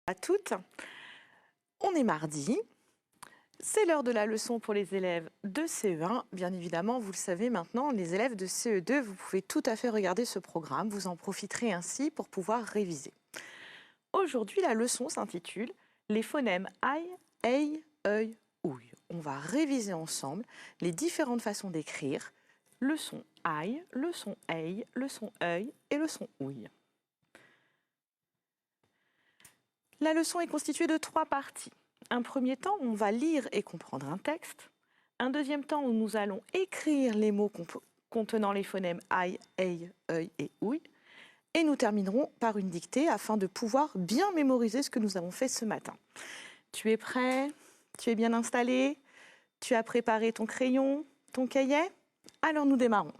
à toutes. On est mardi. C'est l'heure de la leçon pour les élèves de CE1. Bien évidemment, vous le savez maintenant, les élèves de CE2, vous pouvez tout à fait regarder ce programme. Vous en profiterez ainsi pour pouvoir réviser. Aujourd'hui, la leçon s'intitule « Les phonèmes aïe, ei, œil, ouille ». On va réviser ensemble les différentes façons d'écrire le son aïe, le son ei, le son œil et le son ouille. La leçon est constituée de 3 parties. Un premier temps, on va lire et comprendre un texte. Un deuxième temps, où nous allons écrire les mots contenant les phonèmes aïe, ei, œil et ouille. Et nous terminerons par une dictée afin de pouvoir bien mémoriser ce que nous avons fait ce matin. Tu es prêt? Tu es bien installé? Tu as préparé ton crayon, ton cahier? Alors nous démarrons.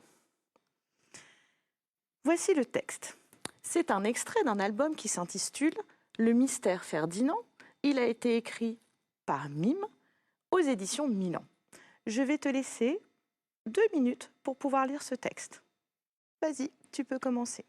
Voici le texte. C'est un extrait d'un album qui s'intitule « Le mystère Ferdinand ». Il a été écrit par Mime aux éditions Milan. Je vais te laisser 2 minutes pour pouvoir lire ce texte. Vas-y, tu peux commencer.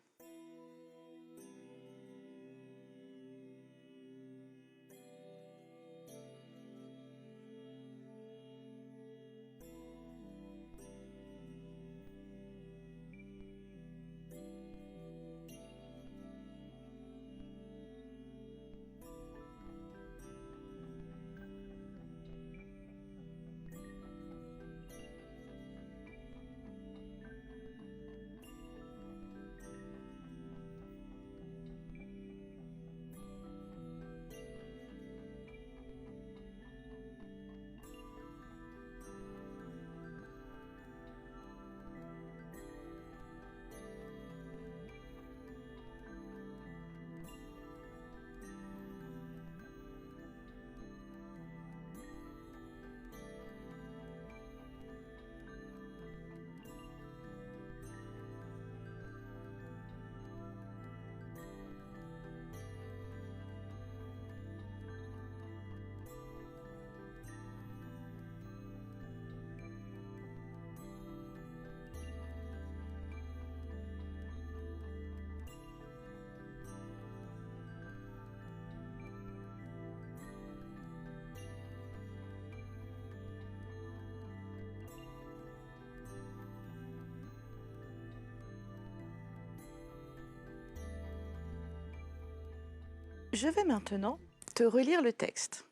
Je vais maintenant te relire le texte.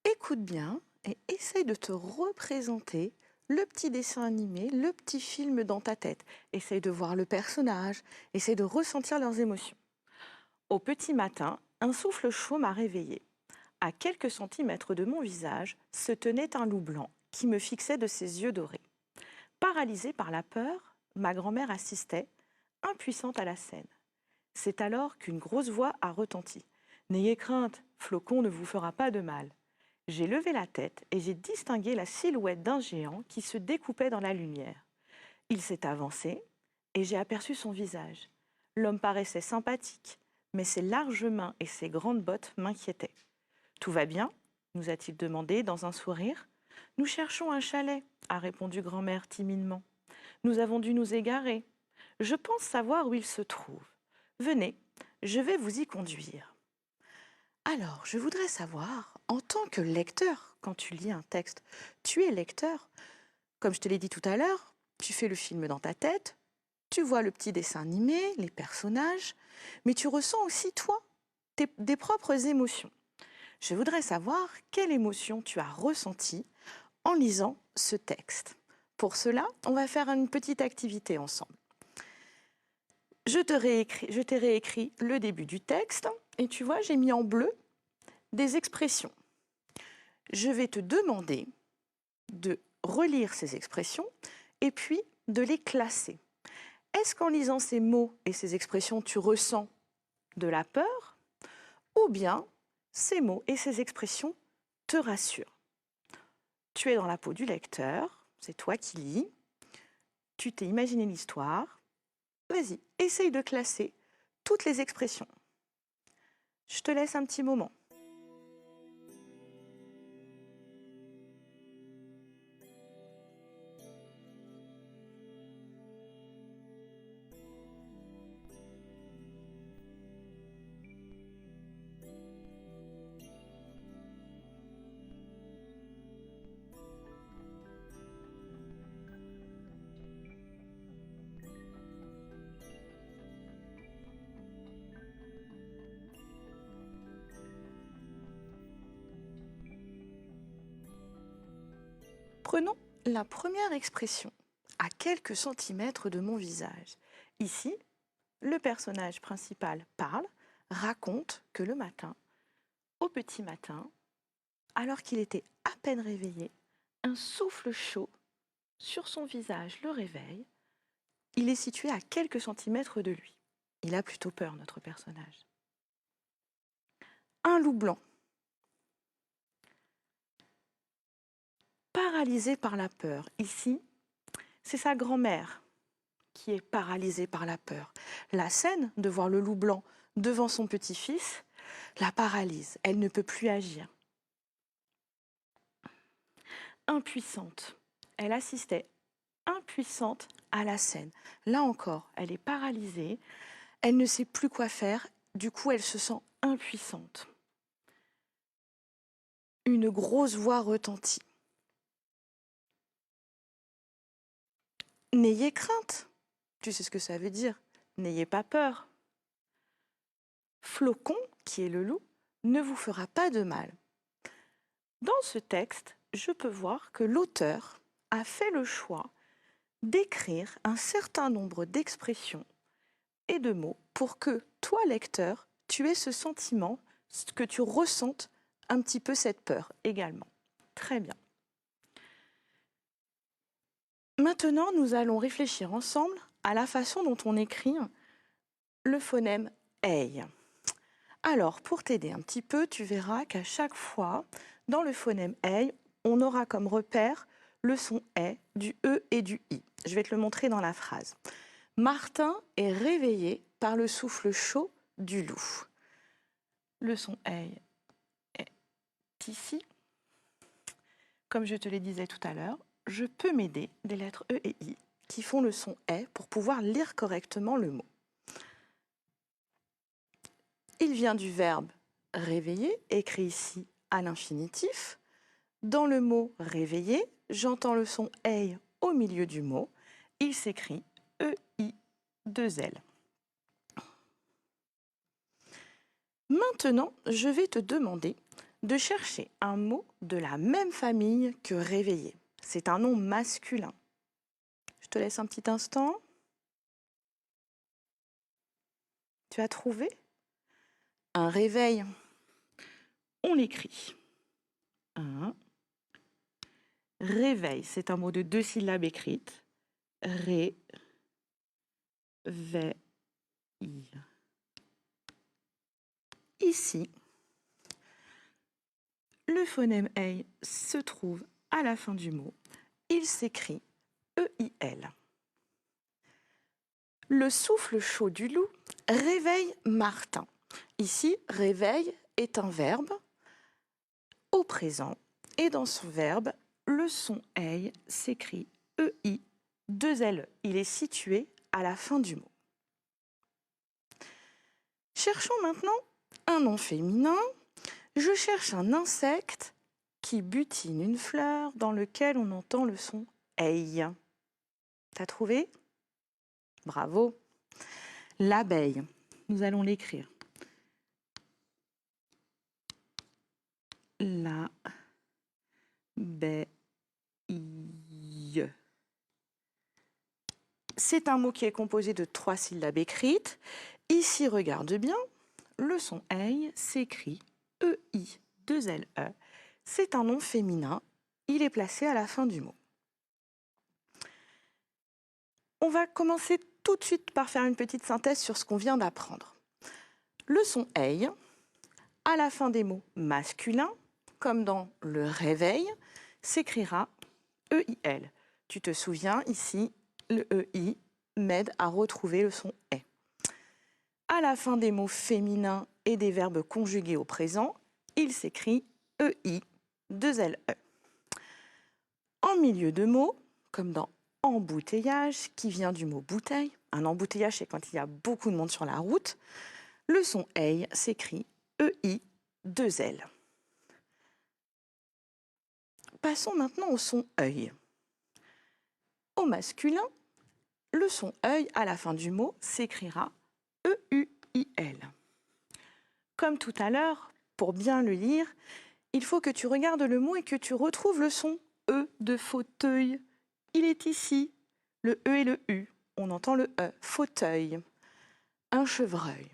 Écoute bien et essaye de te représenter le petit dessin animé, le petit film dans ta tête. Essaye de voir le personnage, essaye de ressentir leurs émotions. Au petit matin, un souffle chaud m'a réveillée. À quelques centimètres de mon visage se tenait un loup blanc qui me fixait de ses yeux dorés. Paralysée par la peur, ma grand-mère assistait, impuissante à la scène. C'est alors qu'une grosse voix a retenti. « N'ayez crainte, Flocon ne vous fera pas de mal. » J'ai levé la tête et j'ai distingué la silhouette d'un géant qui se découpait dans la lumière. Il s'est avancé et j'ai aperçu son visage. L'homme paraissait sympathique, mais ses larges mains et ses grandes bottes m'inquiétaient. « Tout va bien ?» nous a-t-il demandé dans un sourire. « Nous cherchons un chalet », a répondu grand-mère timidement. « Nous avons dû nous égarer. Je pense savoir où il se trouve. Venez, je vais vous y conduire. » Alors, je voudrais savoir, en tant que lecteur, quand tu lis un texte, tu es lecteur. Comme je te l'ai dit tout à l'heure, tu fais le film dans ta tête, tu vois le petit dessin animé, les personnages, mais tu ressens aussi, toi, des propres émotions. Je voudrais savoir quelle émotion tu as ressentie en lisant ce texte. Pour cela, on va faire une petite activité ensemble. Je t'ai réécrit le début du texte et tu vois, j'ai mis en bleu des expressions. Je vais te demander de relire ces expressions et puis de les classer. Est-ce qu'en lisant ces mots et ces expressions, tu ressens de la peur ou bien ces mots et ces expressions te rassurent? Tu es dans la peau du lecteur, c'est toi qui lis, tu t'es imaginé l'histoire. Vas-y, essaye de classer toutes les expressions. Je te laisse un petit moment. Prenons la première expression, à quelques centimètres de mon visage. Ici, le personnage principal parle, raconte que le matin, au petit matin, alors qu'il était à peine réveillé, un souffle chaud sur son visage le réveille. Il est situé à quelques centimètres de lui. Il a plutôt peur, notre personnage. Un loup blanc, paralysé par la peur. Ici, c'est sa grand-mère qui est paralysée par la peur. La scène de voir le loup blanc devant son petit-fils la paralyse. Elle ne peut plus agir. Impuissante. Elle assistait impuissante à la scène. Là encore, elle est paralysée. Elle ne sait plus quoi faire. Du coup, elle se sent impuissante. Une grosse voix retentit. N'ayez crainte. Tu sais ce que ça veut dire. N'ayez pas peur. Flocon, qui est le loup, ne vous fera pas de mal. Dans ce texte, je peux voir que l'auteur a fait le choix d'écrire un certain nombre d'expressions et de mots pour que toi, lecteur, tu aies ce sentiment, que tu ressentes un petit peu cette peur également. Très bien. Maintenant, nous allons réfléchir ensemble à la façon dont on écrit le phonème « ei ». Alors, pour t'aider un petit peu, tu verras qu'à chaque fois, dans le phonème « ei », on aura comme repère le son « est » du « e » et du « i ». Je vais te le montrer dans la phrase. Martin est réveillé par le souffle chaud du loup. Le son « ei » est ici. Comme je te le disais tout à l'heure, je peux m'aider des lettres E et I qui font le son « est » pour pouvoir lire correctement le mot. Il vient du verbe « réveiller », écrit ici à l'infinitif. Dans le mot « réveiller », j'entends le son « ei » au milieu du mot. Il s'écrit E-I-2-L. Maintenant, je vais te demander de chercher un mot de la même famille que « réveiller ». C'est un nom masculin. Je te laisse un petit instant. Tu as trouvé ? Un réveil. On l'écrit. Un réveil, c'est un mot de 2 syllabes écrites. Ré, vé, i. Ici, le phonème ei se trouve à la fin du mot. Il s'écrit E-I-L. Le souffle chaud du loup réveille Martin. Ici, réveil est un verbe au présent. Et dans ce verbe, le son ei s'écrit E-I-2-L. Il est situé à la fin du mot. Cherchons maintenant un nom féminin. Je cherche un insecte qui butine une fleur dans lequel on entend le son ei. T'as trouvé ? Bravo. L'abeille. Nous allons l'écrire. L'abeille. C'est un mot qui est composé de 3 syllabes écrites. Ici, regarde bien, le son ei s'écrit E-I-2-L-E. C'est un nom féminin. Il est placé à la fin du mot. On va commencer tout de suite par faire une petite synthèse sur ce qu'on vient d'apprendre. Le son ei, à la fin des mots masculins, comme dans le réveil, s'écrira E-I-L. Tu te souviens, ici, le E-I m'aide à retrouver le son est. À la fin des mots féminins et des verbes conjugués au présent, il s'écrit E-I-2-L-E. En milieu de mots, comme dans embouteillage, qui vient du mot bouteille, un embouteillage c'est quand il y a beaucoup de monde sur la route, le son ei s'écrit E-I-2-L. Passons maintenant au son œil. Au masculin, le son œil à la fin du mot s'écrira E-U-I-L. Comme tout à l'heure, pour bien le lire, il faut que tu regardes le mot et que tu retrouves le son E de fauteuil, il est ici. Le E et le U, on entend le E. Fauteuil. Un chevreuil.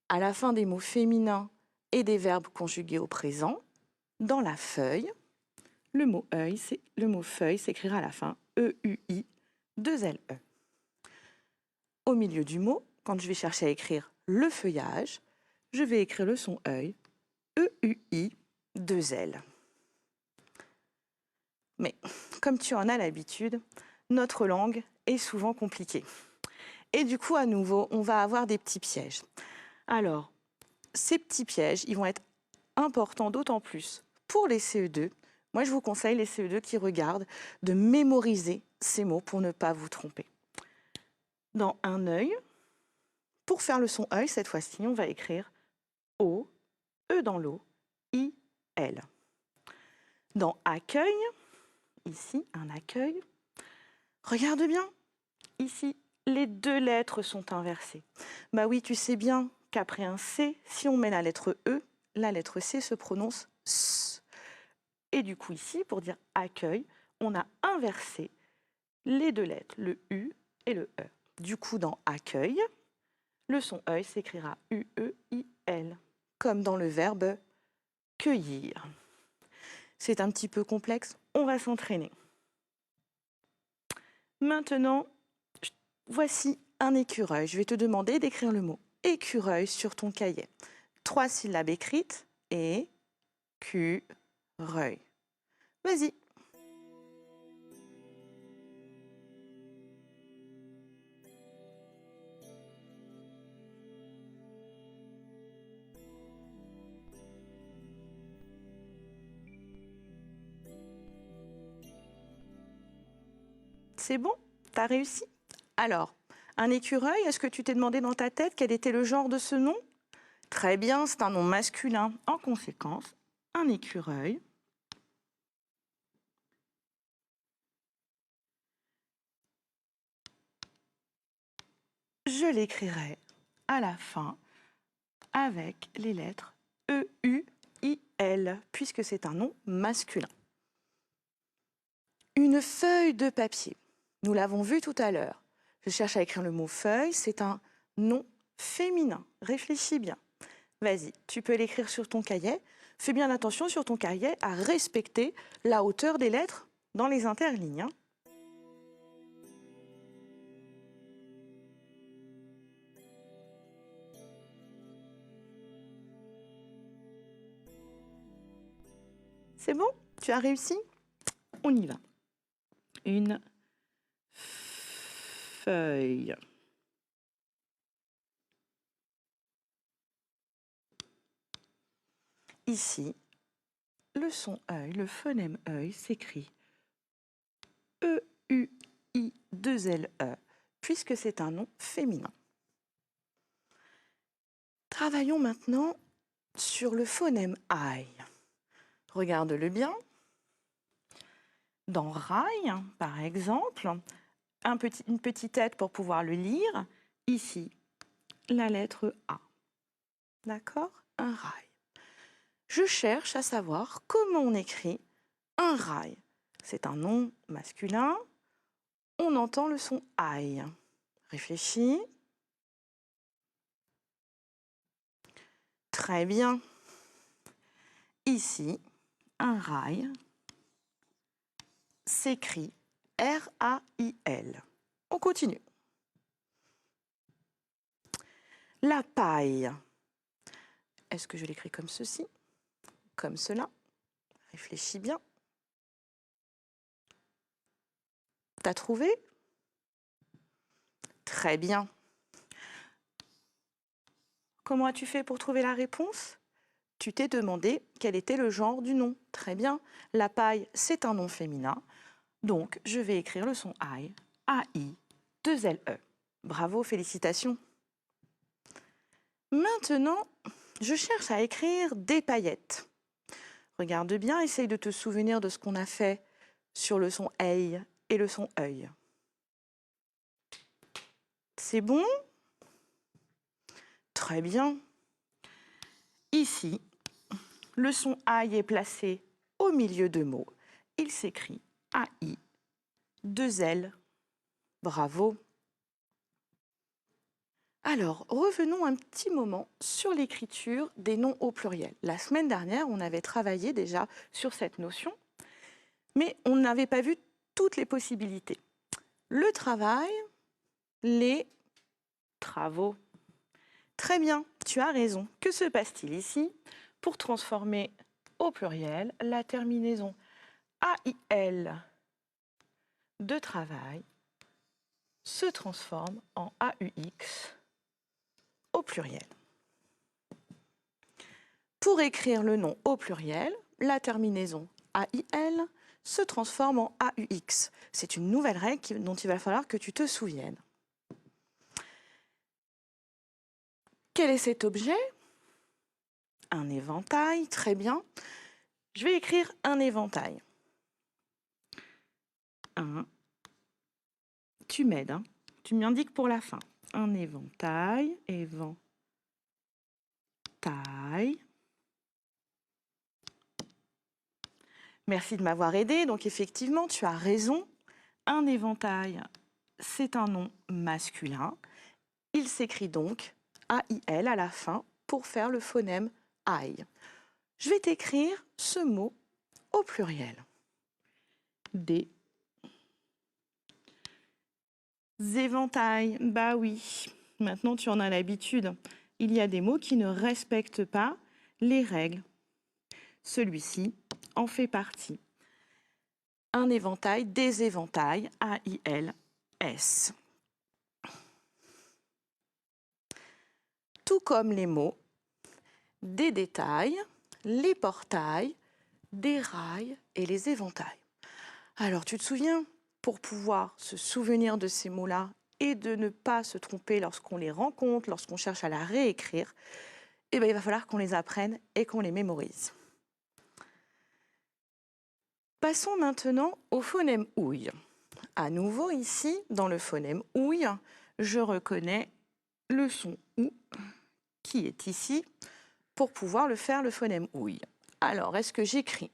À la fin des mots féminins et des verbes conjugués au présent, dans la feuille, le mot feuille s'écrira à la fin E-U-I, 2-L-E. Au milieu du mot, quand je vais chercher à écrire le feuillage, je vais écrire le son œil, E-U-I, 2-L. Mais comme tu en as l'habitude, notre langue est souvent compliquée. Et du coup, à nouveau, on va avoir des petits pièges. Alors, ces petits pièges, ils vont être importants d'autant plus pour les CE2. Moi, je vous conseille, les CE2 qui regardent, de mémoriser ces mots pour ne pas vous tromper. Dans un œil, pour faire le son œil, cette fois-ci, on va écrire O, E dans l'eau, I, L. Dans accueil, ici, un accueil, regarde bien, ici, les deux lettres sont inversées. Bah oui, tu sais bien qu'après un C, si on met la lettre E, la lettre C se prononce S. Et du coup, ici, pour dire accueil, on a inversé les deux lettres, le U et le E. Du coup, dans accueil, le son œil s'écrira U-E-I-L, comme dans le verbe cueillir. C'est un petit peu complexe, on va s'entraîner. Maintenant, voici un écureuil. Je vais te demander d'écrire le mot écureuil sur ton cahier. 3 syllabes écrites, écureuil. Vas-y. C'est bon? T'as réussi? Alors, un écureuil, est-ce que tu t'es demandé dans ta tête quel était le genre de ce nom? Très bien, c'est un nom masculin. En conséquence, un écureuil. Je l'écrirai à la fin avec les lettres E-U-I-L, puisque c'est un nom masculin. Une feuille de papier. Nous l'avons vu tout à l'heure. Je cherche à écrire le mot feuille, c'est un nom féminin. Réfléchis bien. Vas-y, tu peux l'écrire sur ton cahier. Fais bien attention sur ton cahier à respecter la hauteur des lettres dans les interlignes, hein. C'est bon? Tu as réussi? On y va. Une feuille. Ici, le son œil, le phonème œil s'écrit E-U-I-2-L-E, puisque c'est un nom féminin. Travaillons maintenant sur le phonème aïe. Regarde-le bien. Dans rail, par exemple, une petite tête pour pouvoir le lire. Ici, la lettre A. D'accord? Un rail. Je cherche à savoir comment on écrit un rail. C'est un nom masculin. On entend le son aïe. Réfléchis. Très bien. Ici, un rail s'écrit R-A-I-L. On continue. La paille. Est-ce que je l'écris comme ceci? Comme cela? Réfléchis bien. T'as trouvé? Très bien. Comment as-tu fait pour trouver la réponse? Tu t'es demandé quel était le genre du nom. Très bien. La paille, c'est un nom féminin. Donc, je vais écrire le son I, A-I, 2-L-E. Bravo, félicitations. Maintenant, je cherche à écrire des paillettes. Regarde bien, essaye de te souvenir de ce qu'on a fait sur le son EI et le son œil. C'est bon? Très bien. Ici, le son aïe est placé au milieu de mots il s'écrit AI, 2 L. Bravo. Alors, revenons un petit moment sur l'écriture des noms au pluriel. La semaine dernière, on avait travaillé déjà sur cette notion, mais on n'avait pas vu toutes les possibilités. Le travail, les travaux. Très bien, tu as raison. Que se passe-t-il ici? Pour transformer au pluriel la terminaison AIL de travail se transforme en AUX au pluriel. Pour écrire le nom au pluriel, la terminaison AIL se transforme en AUX. C'est une nouvelle règle dont il va falloir que tu te souviennes. Quel est cet objet? Un éventail, très bien. Je vais écrire un éventail. Tu m'aides, hein? Tu m'indiques pour la fin. Un éventail, éventail. Merci de m'avoir aidé. Donc effectivement, tu as raison. Un éventail, c'est un nom masculin. Il s'écrit donc AIL à la fin pour faire le phonème I. Je vais t'écrire ce mot au pluriel. Des éventails. Bah oui, maintenant tu en as l'habitude. Il y a des mots qui ne respectent pas les règles. Celui-ci en fait partie. Un éventail, des éventails, AILS. Tout comme les mots des détails, les portails, des rails et les éventails. Alors tu te souviens, pour pouvoir se souvenir de ces mots-là et de ne pas se tromper lorsqu'on les rencontre, lorsqu'on cherche à la réécrire, eh bien, il va falloir qu'on les apprenne et qu'on les mémorise. Passons maintenant au phonème ouille. À nouveau ici, dans le phonème ouille, je reconnais le son OU qui est ici pour pouvoir le faire le phonème ouille. Alors, est-ce que j'écris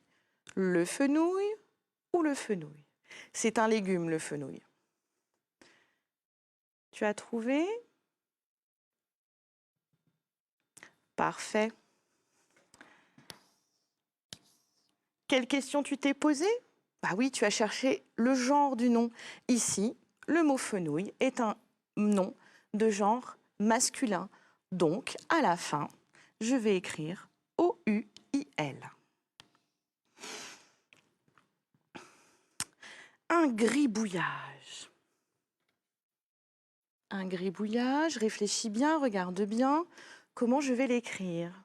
le fenouil ou le fenouil? C'est un légume, le fenouil. Tu as trouvé? Parfait. Quelle question tu t'es posée? Bah oui, tu as cherché le genre du nom. Ici, le mot fenouil est un nom de genre masculin. Donc, à la fin, je vais écrire O-U-I-L. Un gribouillage. Un gribouillage, réfléchis bien, regarde bien comment je vais l'écrire.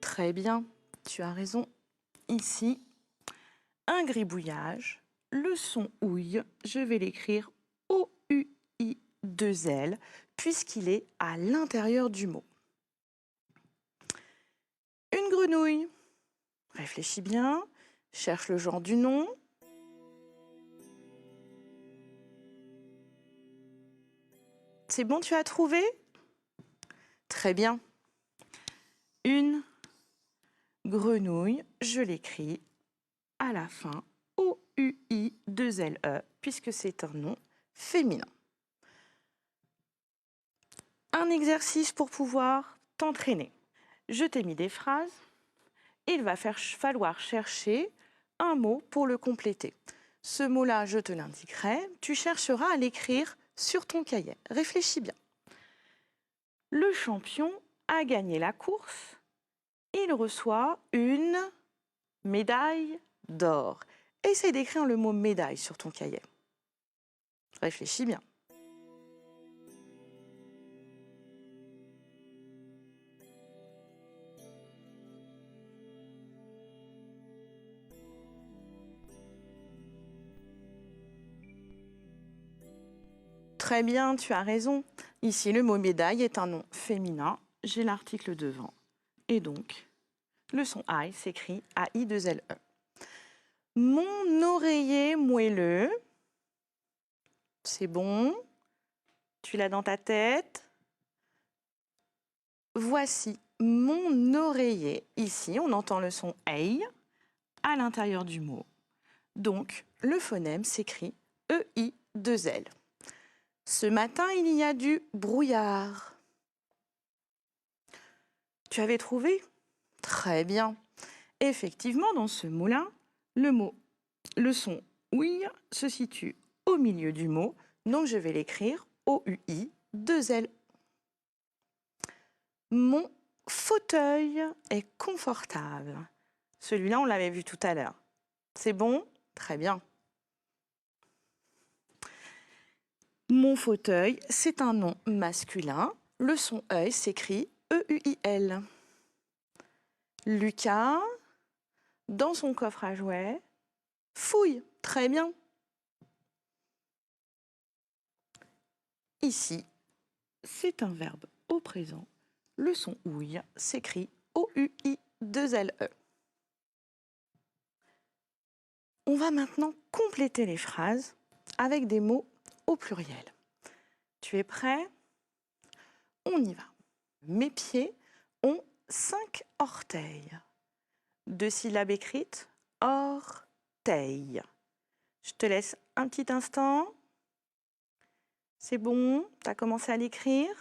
Très bien, tu as raison. Ici, un gribouillage, le son ouille, je vais l'écrire O-U-I-2-L, puisqu'il est à l'intérieur du mot. Une grenouille. Réfléchis bien, cherche le genre du nom. C'est bon, tu as trouvé? Très bien. Une grenouille, je l'écris à la fin O-U-I-2-L-E, puisque c'est un nom féminin. Un exercice pour pouvoir t'entraîner. Je t'ai mis des phrases. Il va falloir chercher un mot pour le compléter. Ce mot-là, je te l'indiquerai. Tu chercheras à l'écrire sur ton cahier. Réfléchis bien. Le champion a gagné la course. Il reçoit une médaille d'or. Essaye d'écrire le mot médaille sur ton cahier. Réfléchis bien. Très bien, tu as raison. Ici, le mot médaille est un nom féminin. J'ai l'article devant. Et donc, le son I s'écrit A-I-2-L-E. Mon oreiller moelleux. C'est bon. Tu l'as dans ta tête. voici mon oreiller. Ici, on entend le son EI à l'intérieur du mot. Donc, le phonème s'écrit EI2L. Ce matin, il y a du brouillard. Tu avais trouvé? Très bien. Effectivement, dans ce mot-là, le son OUI se situe au milieu du mot, donc je vais l'écrire OUI2L. Mon fauteuil est confortable. Celui-là, on l'avait vu tout à l'heure. C'est bon? Très bien. Mon fauteuil, c'est un nom masculin. Le son œil s'écrit EUIL. Lucas, dans son coffre à jouets, fouille. Très bien. Ici, c'est un verbe au présent. Le son ouille s'écrit OUI2LE. On va maintenant compléter les phrases avec des mots au pluriel. Tu es prêt? On y va. Mes pieds ont 5 orteils. 2 syllabes écrites, orteil. Je te laisse un petit instant. C'est bon, tu as commencé à l'écrire.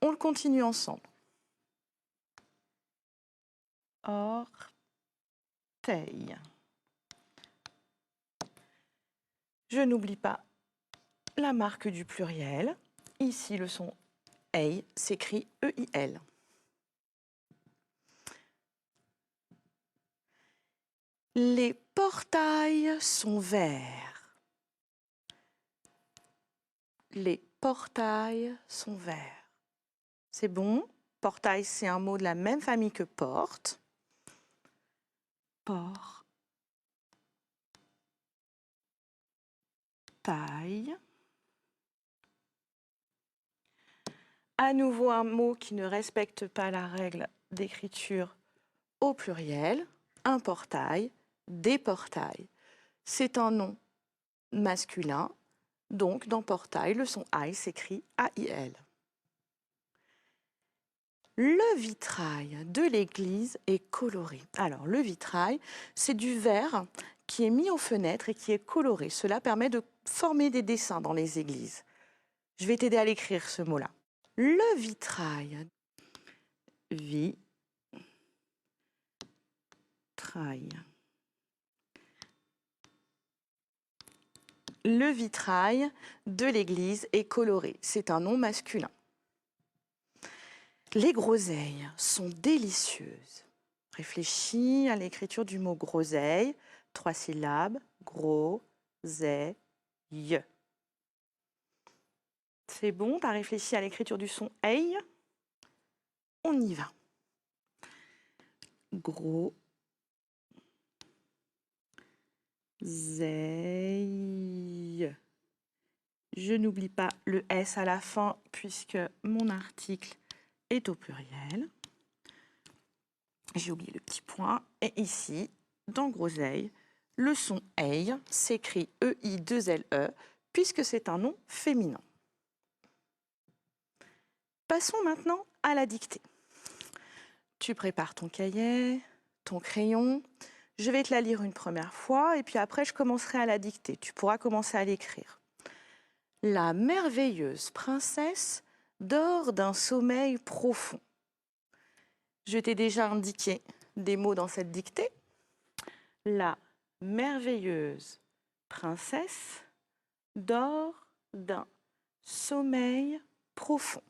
On le continue ensemble. Orteil. Je n'oublie pas la marque du pluriel. Ici, le son EI s'écrit EIL. Les portails sont verts. Les portails sont verts. C'est bon? Portail, c'est un mot de la même famille que porte. Portail. À nouveau un mot qui ne respecte pas la règle d'écriture au pluriel. Un portail, des portails. C'est un nom masculin. Donc, dans portail, le son I s'écrit AIL. Le vitrail de l'église est coloré. Alors, le vitrail, c'est du verre qui est mis aux fenêtres et qui est coloré. Cela permet de former des dessins dans les églises. Je vais t'aider à l'écrire, ce mot-là. Le vitrail. Vitrail. Le vitrail de l'église est coloré. C'est un nom masculin. Les groseilles sont délicieuses. Réfléchis à l'écriture du mot groseille. 3 syllabes. Groseille. C'est bon, tu as réfléchi à l'écriture du son EI. On y va. Groseille. Je n'oublie pas le S à la fin puisque mon article est au pluriel. J'ai oublié le petit point. Et ici, dans groseille, le son EI s'écrit EI2LE puisque c'est un nom féminin. Passons maintenant à la dictée. Tu prépares ton cahier, ton crayon. Je vais te la lire une première fois et puis après je commencerai à la dicter. Tu pourras commencer à l'écrire. La merveilleuse princesse dort d'un sommeil profond. Je t'ai déjà indiqué des mots dans cette dictée. La merveilleuse princesse dort d'un sommeil profond.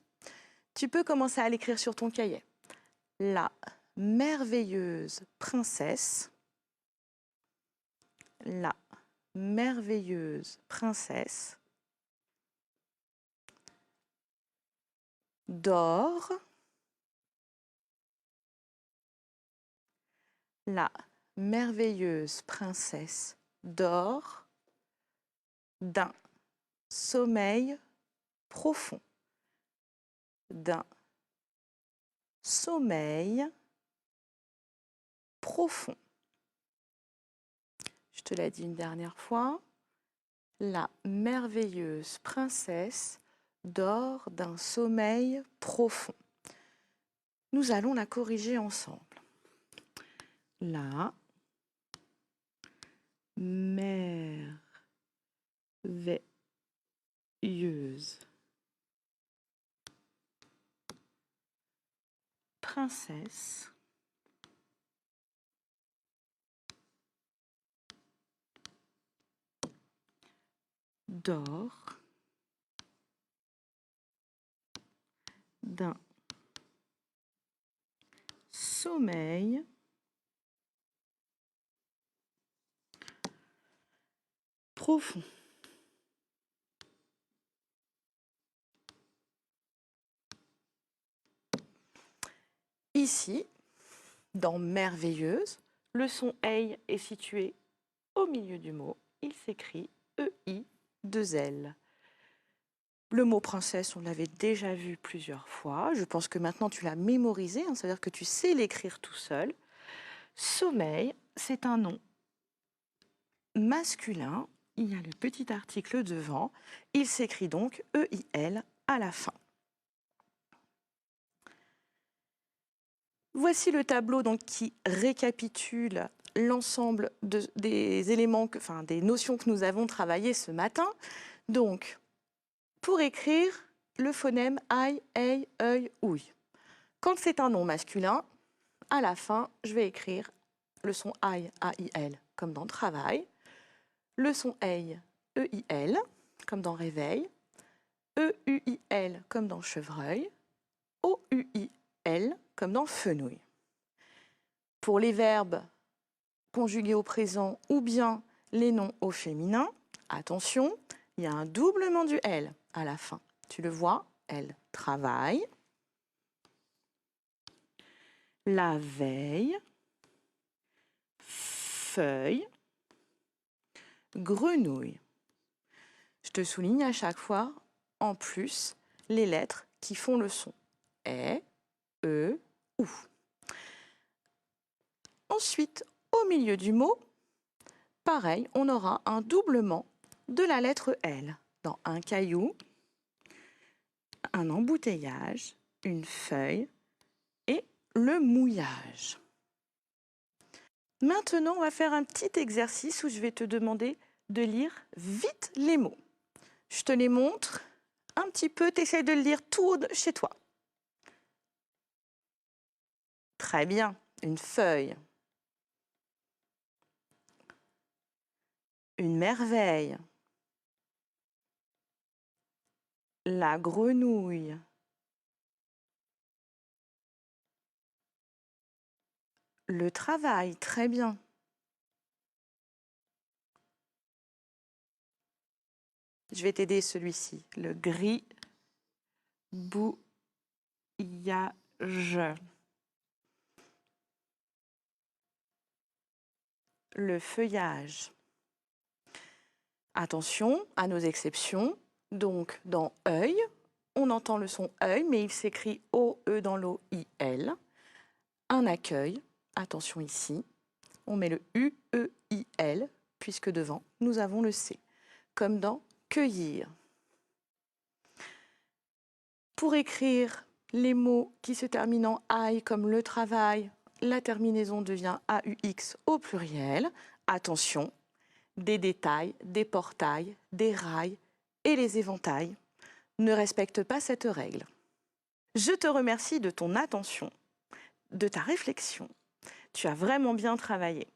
Tu peux commencer à l'écrire sur ton cahier. La merveilleuse princesse. La merveilleuse princesse dort. La merveilleuse princesse dort d'un sommeil profond. D'un sommeil profond. Je te l'ai dit une dernière fois. La merveilleuse princesse dort d'un sommeil profond. nous allons la corriger ensemble. La merveilleuse princesse dort d'un sommeil profond. Ici, dans merveilleuse, le son EI est situé au milieu du mot. Il s'écrit EI-2L. Le mot princesse, on l'avait déjà vu plusieurs fois. Je pense que maintenant tu l'as mémorisé, hein, c'est-à-dire que tu sais l'écrire tout seul. Sommeil, c'est un nom masculin. Il y a le petit article devant. Il s'écrit donc EIL à la fin. Voici le tableau donc, qui récapitule l'ensemble des éléments, des notions que nous avons travaillées ce matin. Donc, pour écrire le phonème I, ei, œil, ouille. Quand c'est un nom masculin, à la fin, je vais écrire le son I, A-I-L, comme dans travail, le son ei, E-I-L, comme dans réveil, E-U-I-L, comme dans chevreuil, O-U-I-L, comme dans fenouil. Pour les verbes conjugués au présent ou bien les noms au féminin, attention, il y a un doublement du L à la fin. Tu le vois, elle travaille, la veille, feuille, grenouille. Je te souligne à chaque fois, en plus, les lettres qui font le son. E, E, OU. Ensuite, au milieu du mot, pareil, on aura un doublement de la lettre L. Dans un caillou, un embouteillage, une feuille et le mouillage. Maintenant, on va faire un petit exercice où je vais te demander de lire vite les mots. Je te les montre un petit peu, tu essaies de le lire tout chez toi. Très bien, une feuille. Une merveille. La grenouille. Le travail, très bien. Je vais t'aider celui-ci. Le gribouillage. Le feuillage. Attention à nos exceptions. Donc, dans œil, on entend le son œil, mais il s'écrit O-E dans l'O-I-L. Un accueil, attention ici, on met le U-E-I-L, puisque devant, nous avons le C, comme dans cueillir. Pour écrire les mots qui se terminent en -aille, comme le travail, la terminaison devient AUX au pluriel. Attention, des détails, des portails, des rails et les éventails ne respectent pas cette règle. Je te remercie de ton attention, de ta réflexion. Tu as vraiment bien travaillé.